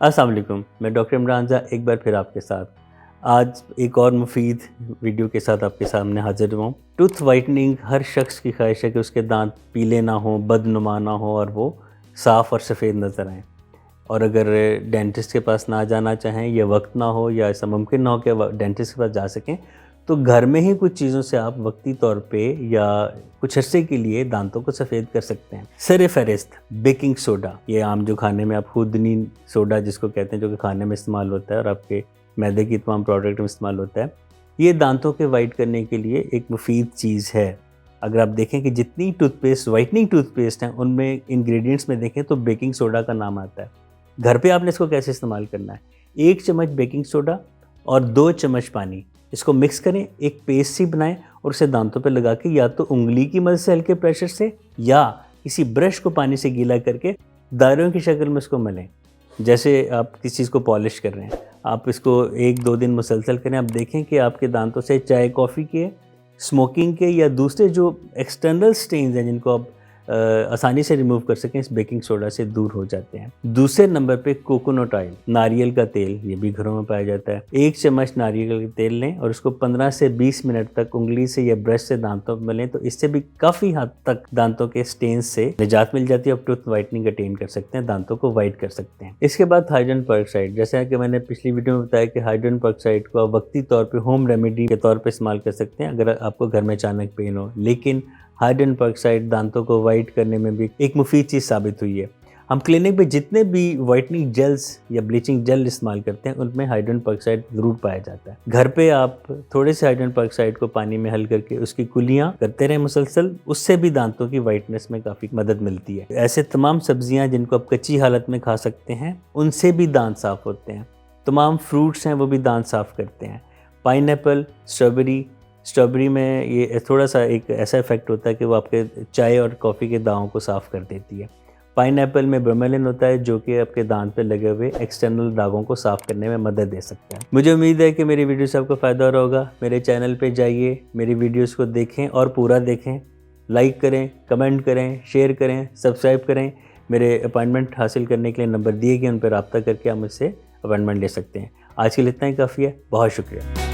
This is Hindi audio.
अस्सलाम वालेकुम, मैं डॉक्टर इमरान ज़ा एक बार फिर आपके साथ आज एक और मुफीद वीडियो के साथ आपके सामने हाजिर हुआ हूँ। टूथ वाइटनिंग हर शख्स की ख्वाहिश है कि उसके दांत पीले ना हो, बदनुमा ना हो और वो साफ़ और सफ़ेद नज़र आएँ। और अगर डेंटिस्ट के पास ना जाना चाहें या वक्त ना हो या ऐसा मुमकिन ना हो कि डेंटिस्ट के पास जा सकें, तो घर में ही कुछ चीज़ों से आप वक्ती तौर पे या कुछ अरसे के लिए दांतों को सफ़ेद कर सकते हैं। सर फ़हरिस्त बेकिंग सोडा, ये आम जो खाने में आप खुदनी सोडा जिसको कहते हैं, जो कि खाने में इस्तेमाल होता है और आपके मैदे की तमाम प्रोडक्ट में इस्तेमाल होता है, ये दांतों के वाइट करने के लिए एक मुफीद चीज़ है। अगर आप देखें कि जितनी टूथपेस्ट वाइटनिंग टूथपेस्ट हैं उनमें इंग्रेडिएंट्स में देखें तो बेकिंग सोडा का नाम आता है। घर पे आपने इसको कैसे इस्तेमाल करना है, 1 चम्मच बेकिंग सोडा और 2 चम्मच पानी, इसको मिक्स करें, एक पेस्ट सी बनाएं और उसे दांतों पे लगा के या तो उंगली की मदद से हल्के प्रेशर से या किसी ब्रश को पानी से गीला करके दायरों की शक्ल में इसको मलें। जैसे आप किसी चीज़ को पॉलिश कर रहे हैं, आप इसको 1-2 दिन मुसलसल करें। आप देखें कि आपके दांतों से चाय कॉफ़ी के, स्मोकिंग के या दूसरे जो एक्सटर्नल स्टेन्स हैं जिनको आप आसानी से रिमूव कर सकें, इस बेकिंग सोडा से दूर हो जाते हैं। दूसरे नंबर पे कोकोनट ऑयल, नारियल का तेल, ये भी घरों में पाया जाता है। 1 चम्मच नारियल का तेल लें और उसको 15 से 20 मिनट तक उंगली से या ब्रश से दांतों में मलें, तो इससे भी काफ़ी हद तक दांतों के स्टेन्स से निजात मिल जाती है। आप टूथ वाइटनिंग अटेन कर सकते हैं, दांतों को वाइट कर सकते हैं। इसके बाद हाइड्रोजन पेरोक्साइड, जैसा कि मैंने पिछली वीडियो में बताया कि हाइड्रोजन पेरोक्साइड को आप वक्ती तौर पर होम रेमेडी के तौर पर इस्तेमाल कर सकते हैं अगर आपको घर में अचानक पेन हो, लेकिन हाइड्रोजन पेरोक्साइड दांतों को वाइट करने में भी एक मुफीद चीज़ साबित हुई है। हम क्लिनिक पे जितने भी वाइटनिंग जेल्स या ब्लीचिंग जेल इस्तेमाल करते हैं उनमें हाइड्रोजन पेरोक्साइड ज़रूर पाया जाता है। घर पे आप थोड़े से हाइड्रोजन पेरोक्साइड को पानी में हल करके उसकी कुलियाँ करते रहें मुसलसल, उससे भी दांतों की वाइटनेस में काफ़ी मदद मिलती है। ऐसे तमाम सब्जियाँ जिनको आप कच्ची हालत में खा सकते हैं, उनसे भी दांत साफ़ होते हैं। तमाम फ्रूट्स हैं वो भी दांत साफ़ करते हैं। पाइनएप्पल, स्ट्रॉबेरी में ये थोड़ा सा एक ऐसा इफेक्ट होता है कि वो आपके चाय और कॉफ़ी के दागों को साफ़ कर देती है। पाइनएप्पल में ब्रोमेलिन होता है जो कि आपके दांत पे लगे हुए एक्सटर्नल दागों को साफ़ करने में मदद दे सकता है। मुझे उम्मीद है कि मेरी वीडियो से आपको फ़ायदा हो रहा होगा। मेरे चैनल पे जाइए, मेरी वीडियोस को देखें और पूरा देखें, लाइक करें, कमेंट करें, शेयर करें, सब्सक्राइब करें। मेरे अपॉइंटमेंट हासिल करने के लिए नंबर दिए गए, उन पर रब्ता करके आप मुझसे अपॉइंटमेंट ले सकते हैं। आज के लिए इतना ही काफ़ी है। बहुत शुक्रिया।